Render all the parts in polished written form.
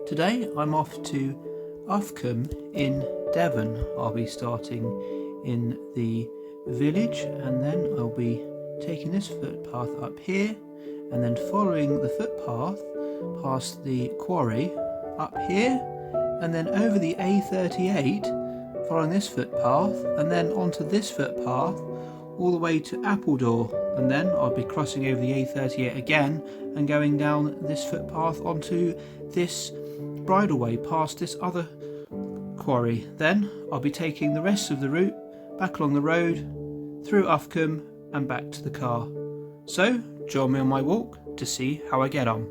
Today I'm off to Uffculme in Devon. I'll be starting in the village and then I'll be taking this footpath up here and then following the footpath past the quarry up here and then over the A38 following this footpath and then onto this footpath all the way to Appledore, and then I'll be crossing over the A38 again and going down this footpath onto this bridleway past this other quarry. Then I'll be taking the rest of the route back along the road through Uffculme and back to the car. So join me on my walk to see how I get on.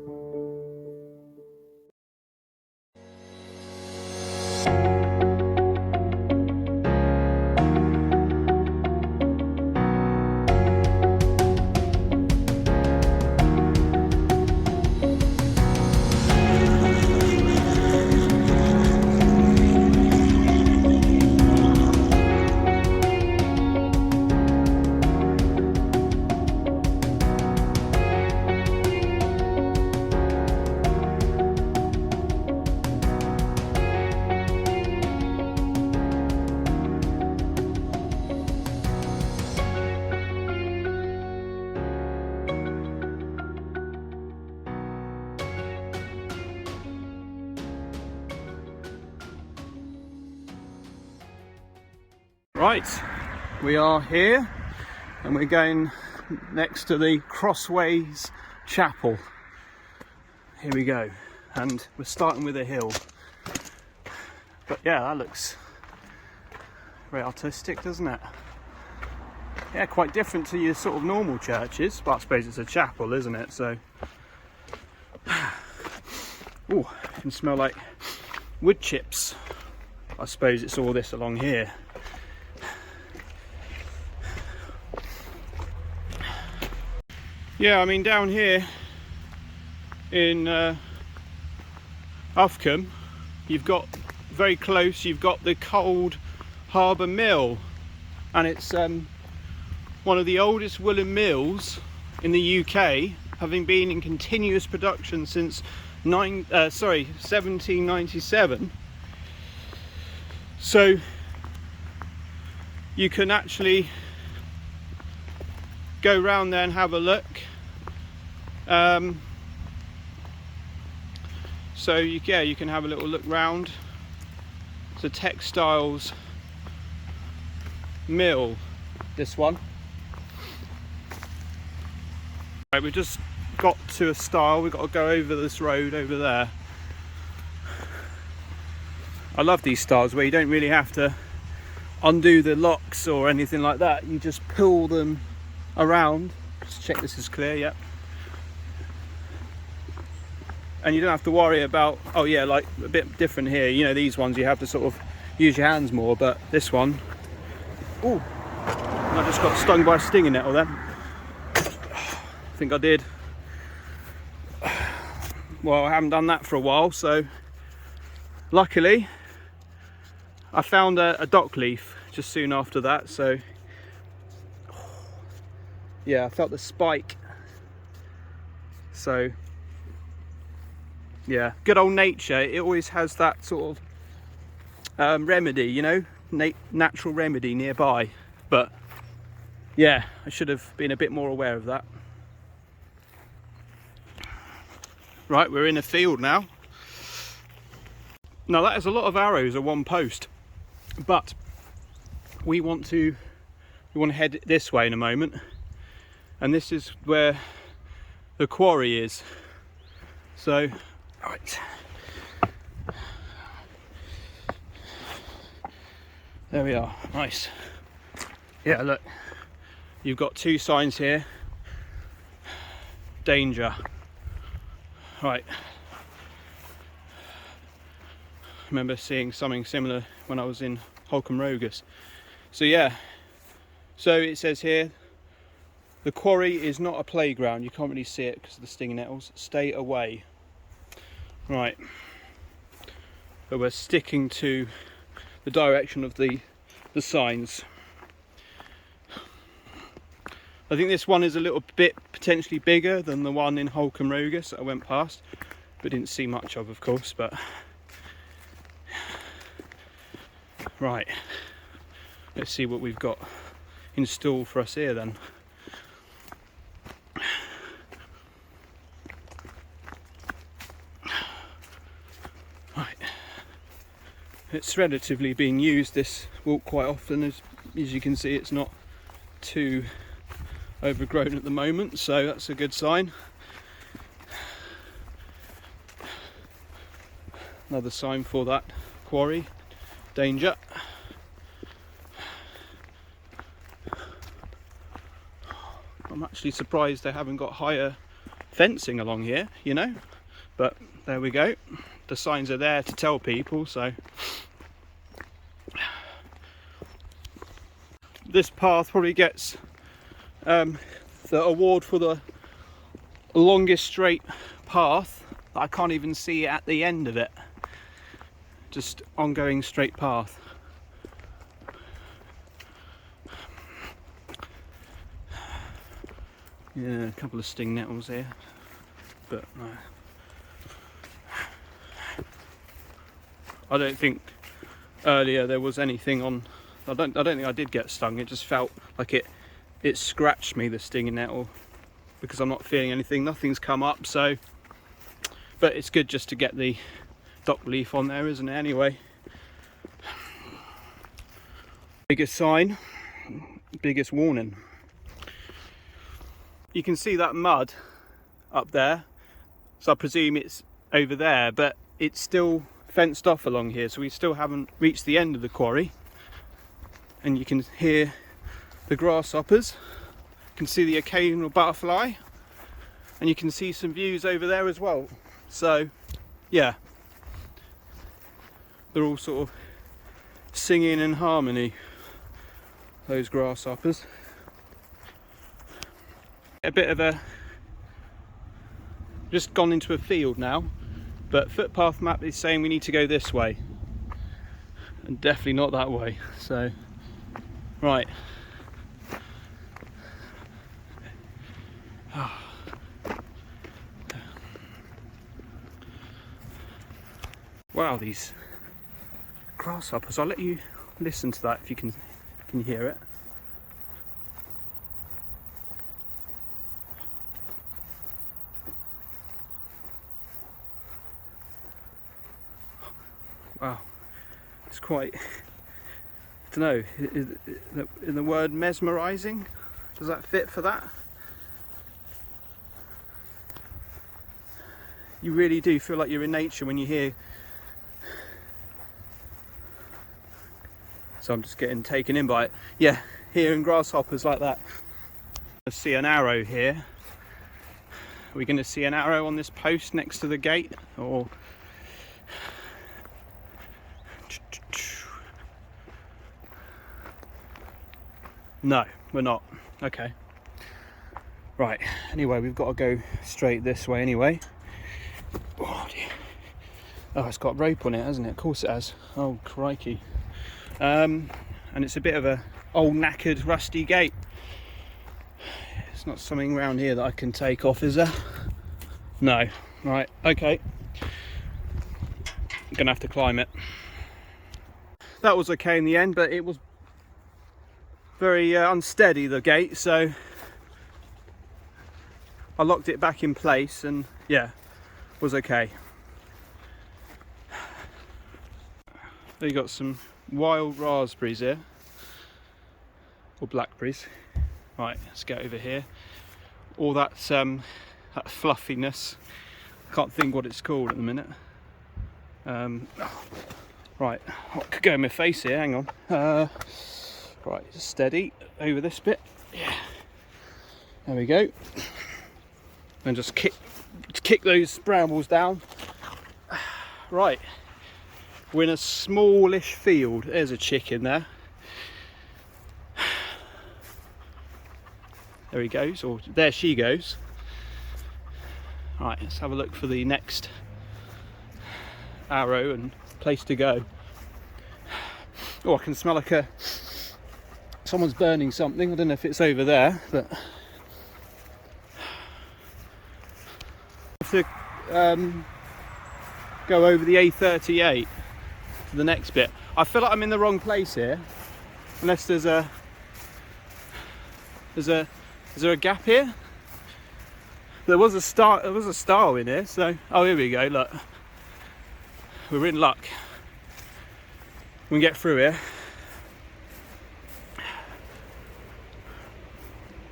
Right, we are here and we're going next to the Crossways Chapel. Here we go, and we're starting with a hill. But yeah, that looks very artistic, doesn't it? Yeah, quite different to your sort of normal churches, but I suppose it's a chapel, isn't it? So, oh, it can smell like wood chips. I suppose it's all this along here. Yeah, I mean down here in Uffculme, you've got very close, you've got the Cold Harbour Mill, and it's one of the oldest woolen mills in the UK, having been in continuous production since 1797. So you can actually go round there and have a look. So you can have a little look round. It's a textiles mill, this one. Right, we've just got to a stile. We've got to go over this road over there. I love these styles where you don't really have to undo the locks or anything like that. You just pull them around. Just check this is clear. Yep. And you don't have to worry about, oh yeah, like a bit different here, you know, these ones you have to sort of use your hands more, but this one, oh, I just got stung by a stinging nettle then. I think I did. Well, I haven't done that for a while, so luckily I found a dock leaf just soon after that, so yeah, I felt the spike. So yeah, good old nature, it always has that sort of remedy, you know, natural remedy nearby. But yeah, I should have been a bit more aware of that. Right, we're in a field now. Now that is a lot of arrows at one post, but we want to head this way in a moment, and this is where the quarry is. So right, there we are. Nice. Yeah, look, you've got two signs here. Danger. Right, I remember seeing something similar when I was in Holcombe Rogus. So yeah, so it says here, the quarry is not a playground. You can't really see it because of the stinging nettles. Stay away. Right, but we're sticking to the direction of the signs. I think this one is a little bit potentially bigger than the one in Holcombe Rogus that I went past. but didn't see much of course. But right, let's see what we've got in store for us here then. Right, it's relatively being used, this walk, quite often. As you can see, it's not too overgrown at the moment, so that's a good sign. Another sign for that quarry, danger. I'm actually surprised they haven't got higher fencing along here, you know, but there we go. The signs are there to tell people. So this path probably gets the award for the longest straight path. I can't even see at the end of it, just ongoing straight path. Yeah, a couple of sting nettles here, but no. I don't think earlier there was anything on. I don't think I did get stung. It just felt like it scratched me, the stinging nettle, because I'm not feeling anything. Nothing's come up, so. But it's good just to get the dock leaf on there, isn't it? Anyway, biggest sign, biggest warning. You can see that mud up there, so I presume it's over there, but it's still fenced off along here, so we still haven't reached the end of the quarry. And you can hear the grasshoppers, you can see the occasional butterfly, and you can see some views over there as well. So yeah, they're all sort of singing in harmony, those grasshoppers. A bit of a, just gone into a field now, but footpath map is saying we need to go this way, and definitely not that way. So right. Wow, these grasshoppers. I'll let you listen to that if you can hear it. Wow, it's quite, I don't know, in the word mesmerising, does that fit for that? You really do feel like you're in nature when you hear. So I'm just getting taken in by it. Yeah, hearing grasshoppers like that. I see an arrow here. Are we going to see an arrow on this post next to the gate, or? No, we're not. Okay. Right, anyway, we've got to go straight this way anyway. Oh dear. Oh, it's got rope on it, hasn't it? Of course it has. Oh, crikey. And it's a bit of a old knackered rusty gate. It's not something around here that I can take off, is there? No. Right, okay. I'm gonna have to climb it. That was okay in the end, but it was very unsteady, the gate, so I locked it back in place, and yeah, was okay. You got some wild raspberries here, or blackberries. Right, let's get over here. All that that fluffiness. I can't think what it's called at the minute. Right, what could go in my face here? Hang on. Right, steady over this bit. Yeah, there we go. And just kick those brambles down. Right, we're in a smallish field. There's a chicken there. There he goes, or there she goes. Right, let's have a look for the next arrow and place to go. Oh, I can smell like someone's burning something. I don't know if it's over there, but I have to go over the A38 to the next bit. I feel like I'm in the wrong place here, unless there's a is there a gap here? There was a star in here, so oh, here we go. Look, we're in luck. We can get through here.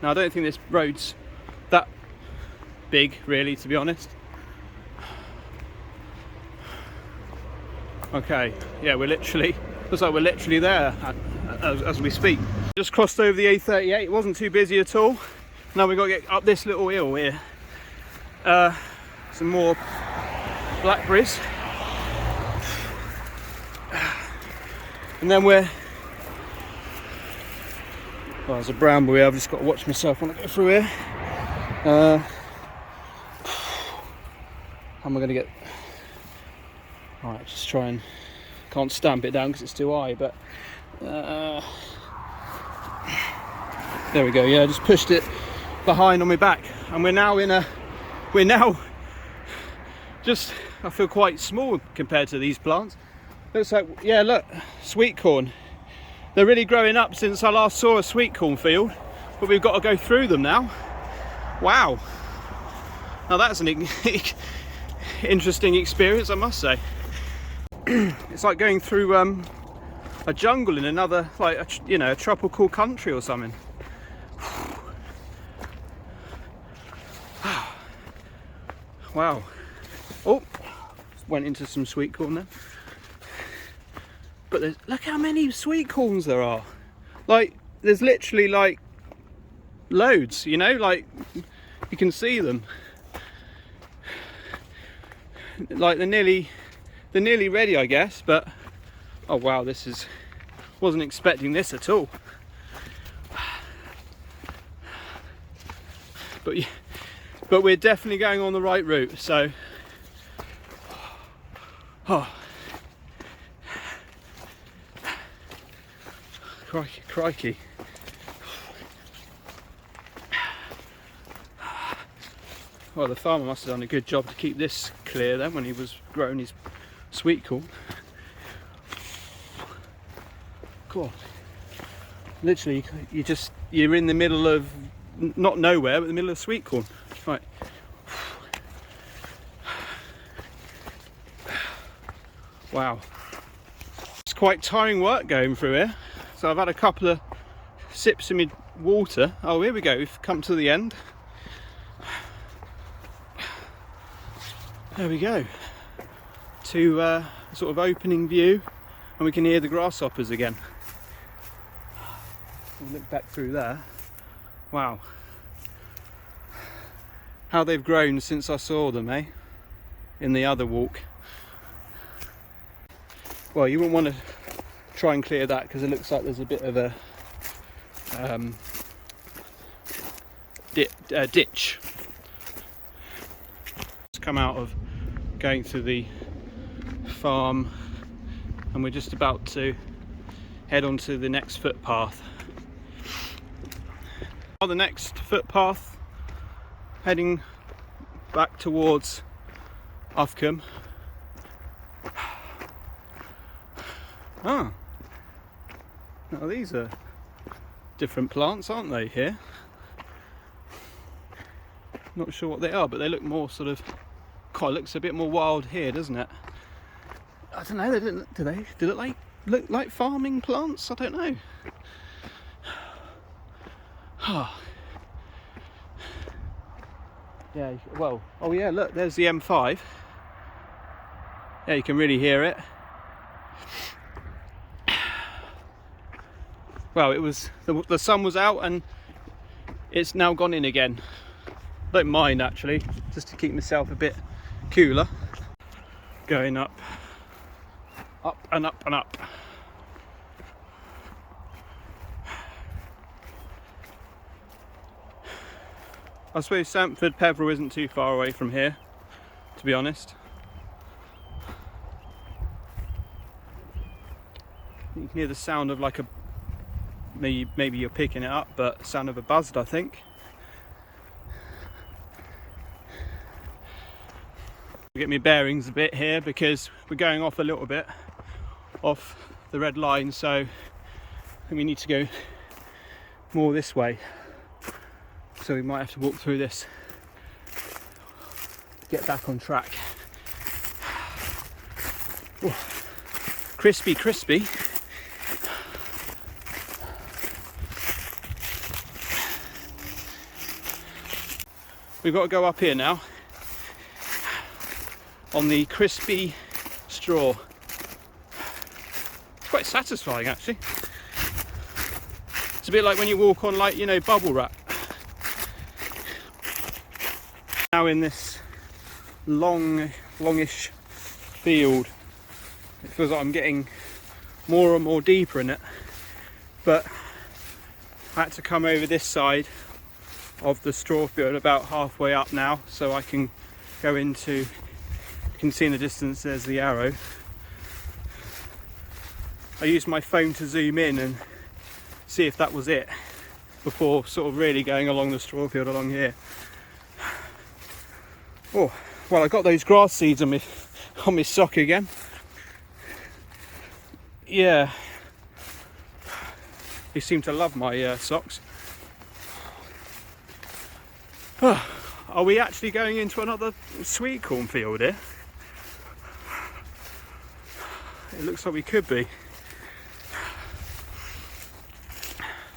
Now I don't think this road's that big, really, to be honest. Okay, yeah, looks like we're literally there as we speak. Just crossed over the A38. It wasn't too busy at all. Now we've got to get up this little hill here. Some more blackberries, and then well, there's a bramble here. I've just got to watch myself when I go through here. How am I going to get? Alright, just try and can't stamp it down because it's too high, but there we go. Yeah, I just pushed it behind on my back, and we're now just, I feel quite small compared to these plants. Looks like, yeah, look, sweet corn. They're really growing up since I last saw a sweet corn field, but we've got to go through them now. Wow. Now that's an interesting experience, I must say. It's like going through a jungle in another, like a tropical country or something. Wow. Oh, went into some sweet corn there. But look how many sweet corns there are. Like, there's literally like loads, you know, like you can see them. Like they're nearly ready, I guess, but oh wow, wasn't expecting this at all. But we're definitely going on the right route, so crikey. Well, the farmer must have done a good job to keep this clear then when he was growing his sweet corn. God, literally, you're in the middle of not nowhere, but the middle of sweet corn. Right. Wow. It's quite tiring work going through here. So I've had a couple of sips of my water. Oh, here we go. We've come to the end. There we go. To sort of opening view, and we can hear the grasshoppers again. We'll look back through there. Wow. How they've grown since I saw them, eh? In the other walk. Well, you wouldn't want to try and clear that because it looks like there's a bit of a ditch. It's come out of going through the farm, and we're just about to head on to the next footpath. The next footpath heading back towards Uffculme. Ah, now these are different plants, aren't they, here? Not sure what they are, but they look more sort of, God, it looks a bit more wild here, doesn't it? I don't know, do they look like farming plants? I don't know. Yeah, well, oh yeah, look, there's the M5. Yeah, you can really hear it. Well, it was the sun was out and it's now gone in again. Don't mind actually, just to keep myself a bit cooler. Going up and up and up. I suppose Sanford Peveril isn't too far away from here, to be honest. You can hear the sound of like a, maybe you're picking it up, but sound of a buzzard, I think. Get my bearings a bit here because we're going off a little bit off the red line, so I think we need to go more this way, so we might have to walk through this to get back on track. Ooh. Crispy. We've got to go up here now on the crispy straw. It's quite satisfying actually. It's a bit like when you walk on, like, you know, bubble wrap. Now in this longish field, it feels like I'm getting more and more deeper in it, but I had to come over this side of the straw field about halfway up now, so I can go into, you can see in the distance there's the arrow. I used my phone to zoom in and see if that was it before sort of really going along the straw field along here. Oh, well, I got those grass seeds on my sock again. Yeah, they seem to love my socks. Are we actually going into another sweet corn field here? It looks like we could be.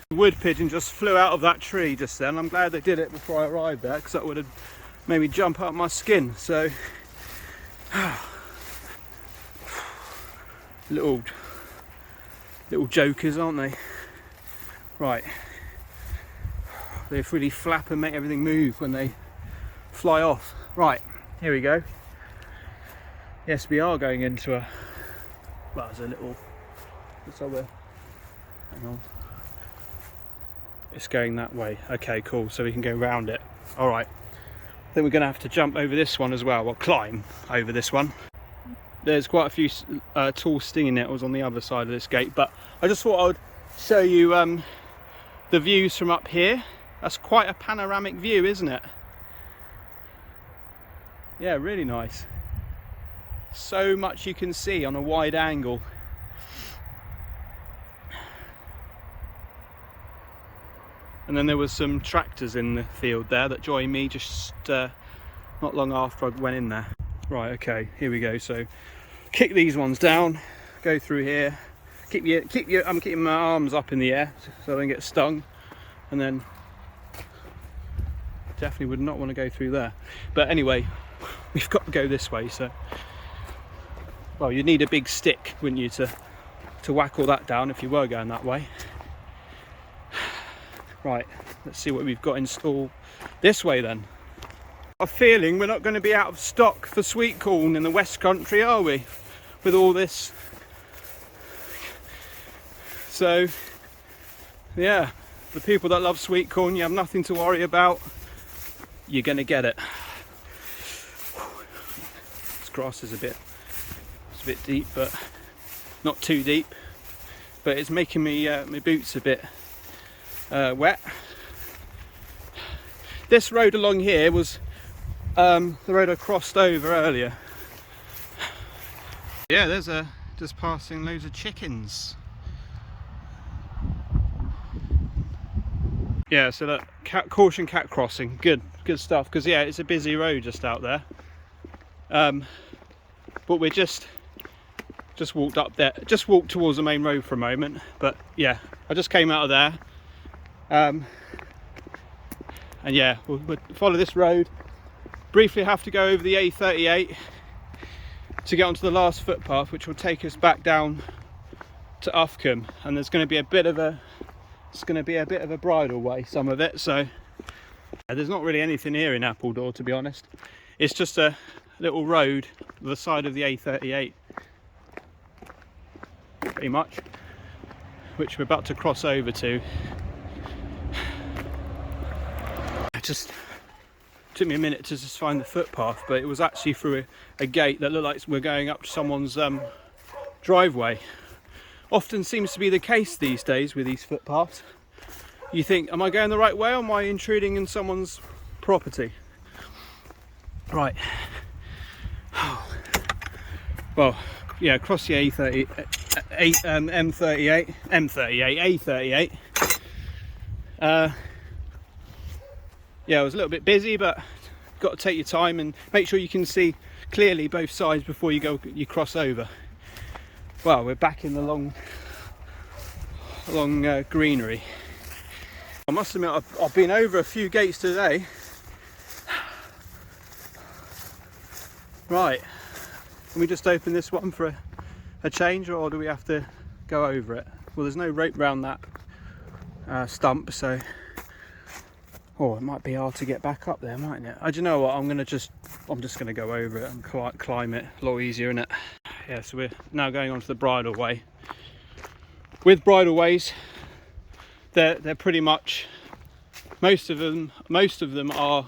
The wood pigeon just flew out of that tree just then. I'm glad they did it before I arrived there, because that would have made me jump out my skin. So little jokers, aren't they? Right, they really flap and make everything move when they fly off. Right, here we go. Yes, we are going into a, well, there's a little, it's over, hang on, it's going that way. Okay, cool, so we can go round it. All right, I think we're going to have to jump over this one as well, or climb over this one. There's quite a few tall stinging nettles on the other side of this gate, but I just thought I would show you the views from up here. That's quite a panoramic view, isn't it? Yeah, really nice. So much you can see on a wide angle. And then there was some tractors in the field there that joined me just not long after I went in there. Right, okay, here we go. So kick these ones down, go through here. I'm keeping my arms up in the air so I don't get stung, and then definitely would not want to go through there. But anyway, we've got to go this way. So, well, you'd need a big stick, wouldn't you, to whack all that down if you were going that way. Right, let's see what we've got in store this way then. A feeling we're not going to be out of stock for sweet corn in the West Country, are we? With all this. So, yeah, the people that love sweet corn, you have nothing to worry about. You're going to get it. This grass is it's a bit deep, but not too deep. But it's making me my boots a bit wet. This road along here was the road I crossed over earlier. Yeah, there's just passing loads of chickens. Yeah, so that caution cat crossing, good stuff, because yeah, it's a busy road just out there. But we're just walked up there, just walked towards the main road for a moment. But yeah, I just came out of there, and yeah, we'll follow this road. Briefly have to go over the A38 to get onto the last footpath, which will take us back down to Uffculme, and there's going to be a bit of a bridle way, some of it. So there's not really anything here in Appledore, to be honest. It's just a little road to the side of the A38, pretty much, which we're about to cross over to. It just took me a minute to just find the footpath, but it was actually through a gate that looked like we're going up to someone's driveway. Often seems to be the case these days with these footpaths. You think, am I going the right way, or am I intruding in someone's property? Right, Well, yeah, across the M38, A38. Yeah, it was a little bit busy, but you've got to take your time and make sure you can see clearly both sides before you cross over. Well, we're back in the long greenery. I must admit, I've been over a few gates today. Right, can we just open this one for a change, or do we have to go over it? Well, there's no rope around that stump, so it might be hard to get back up there, mightn't it? Do you know what? I'm just gonna go over it and climb it. A lot easier, isn't it? Yeah. So we're now going on to the bridle way. With bridleways, they're pretty much, most of them are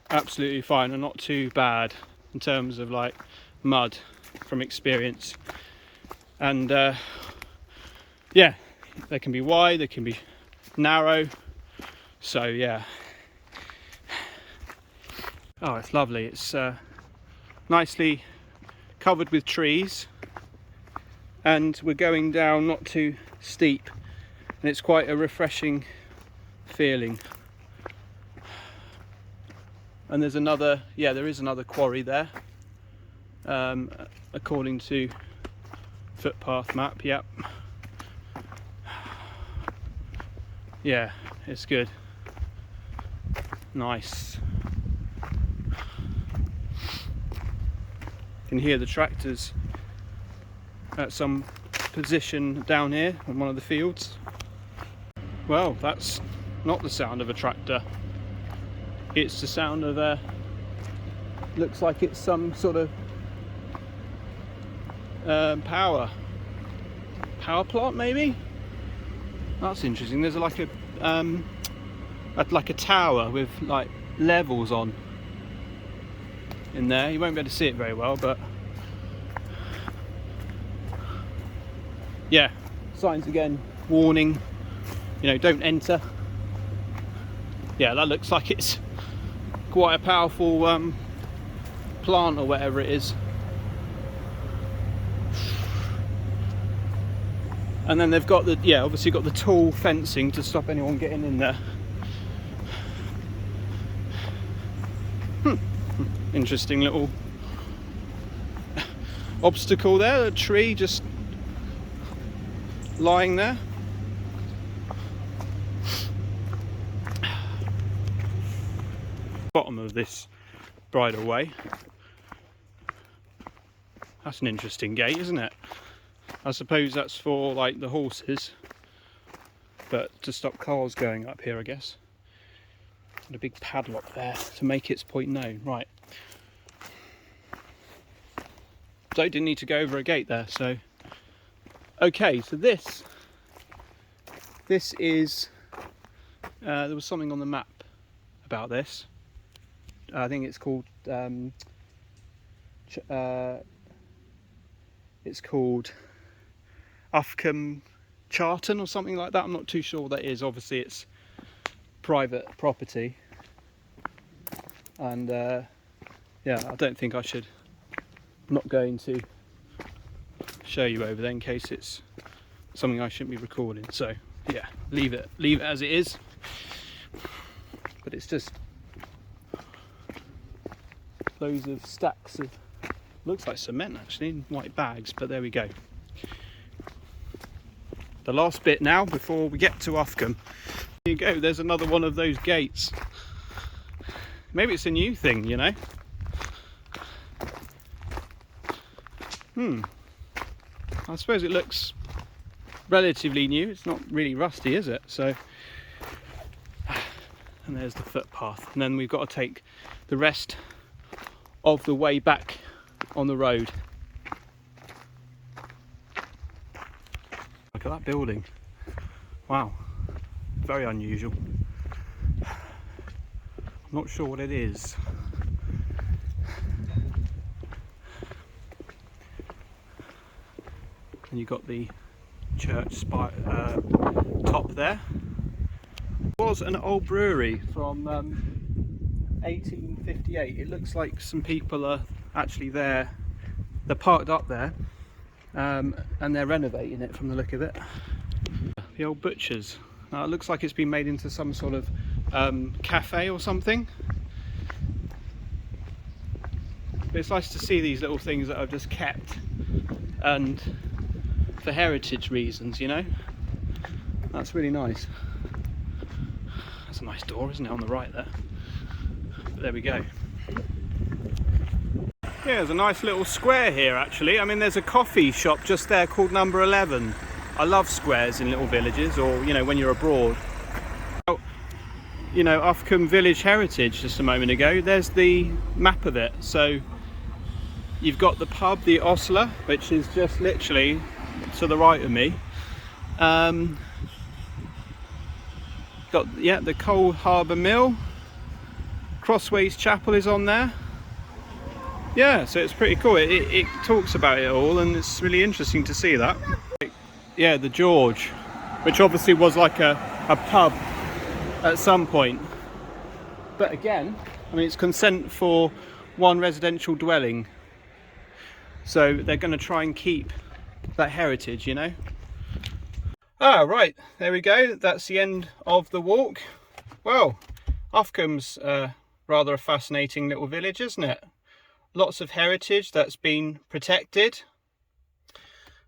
absolutely fine and not too bad in terms of like mud, from experience. And yeah, they can be wide, they can be narrow. So yeah. Oh, it's lovely. It's nicely covered with trees, and we're going down not too steep, and it's quite a refreshing feeling. And there is another quarry there, according to footpath map. Yep. Yeah, it's good. Nice. You can hear the tractors at some position down here on one of the fields. Well, that's not the sound of a tractor. It's the sound of looks like it's some sort of power plant, maybe. That's interesting. There's like a tower with like levels on in there. You won't be able to see it very well, but yeah, signs again, warning, don't enter. Yeah, that looks like it's quite a powerful plant or whatever it is. And then they've got obviously got the tall fencing to stop anyone getting in there. Interesting little obstacle there, a tree just lying there. Bottom of this bridle way. That's an interesting gate, isn't it? I suppose that's for like the horses, but to stop cars going up here, I guess. And a big padlock there to make its point known. Right. So didn't need to go over a gate there. So okay, so this is there was something on the map about this. I think it's called Uffculme Charton or something like that. I'm not too sure what that is. Obviously it's private property, and yeah, I don't think I should. I'm not going to show you over there in case it's something I shouldn't be recording. So yeah, leave it as it is. But it's just loads of stacks of, looks like cement actually, in white bags, but there we go. The last bit now before we get to Uffculme. There you go, there's another one of those gates. Maybe it's a new thing, I suppose it looks relatively new. It's not really rusty, is it? So, and there's the footpath, and then we've got to take the rest of the way back on the road. Look at that building. Wow, very unusual. I'm not sure what it is. And you've got the church top there. It was an old brewery from 1858. It looks like some people are actually they're parked up there, and they're renovating it from the look of it. The old butcher's. It looks like it's been made into some sort of cafe or something. But it's nice to see these little things that are just kept, and for heritage reasons, you know. That's really nice. That's a nice door, isn't it, on the right there? But there we go. Yeah, there's a nice little square here actually. I mean, there's a coffee shop just there called Number 11. I love squares in little villages, or, you know, when you're abroad. You know, Uffculme Village Heritage just a moment ago, there's the map of it. So you've got the pub, the Ostler, which is just literally to the right of me. Got, yeah, the Coal Harbour Mill. Crossways Chapel is on there. Yeah, so it's pretty cool. It talks about it all, and it's really interesting to see that. Yeah, the George, which obviously was like a pub at some point. But again, I mean, it's consent for one residential dwelling. So they're going to try and keep that heritage, you know. Ah, right, there we go. That's the end of the walk. Well, Uffculme's rather a fascinating little village, isn't it? Lots of heritage that's been protected.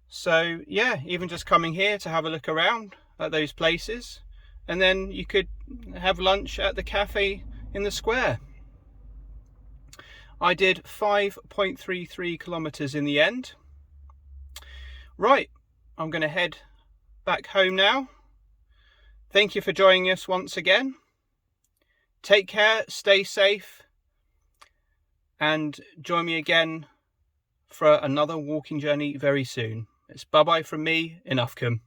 So yeah, even just coming here to have a look around at those places, and then you could have lunch at the cafe in the square. I did 5.33 kilometers in the end. Right, I'm going to head back home now. Thank you for joining us once again. Take care, stay safe, and join me again for another walking journey very soon. It's bye-bye from me in Uffculme.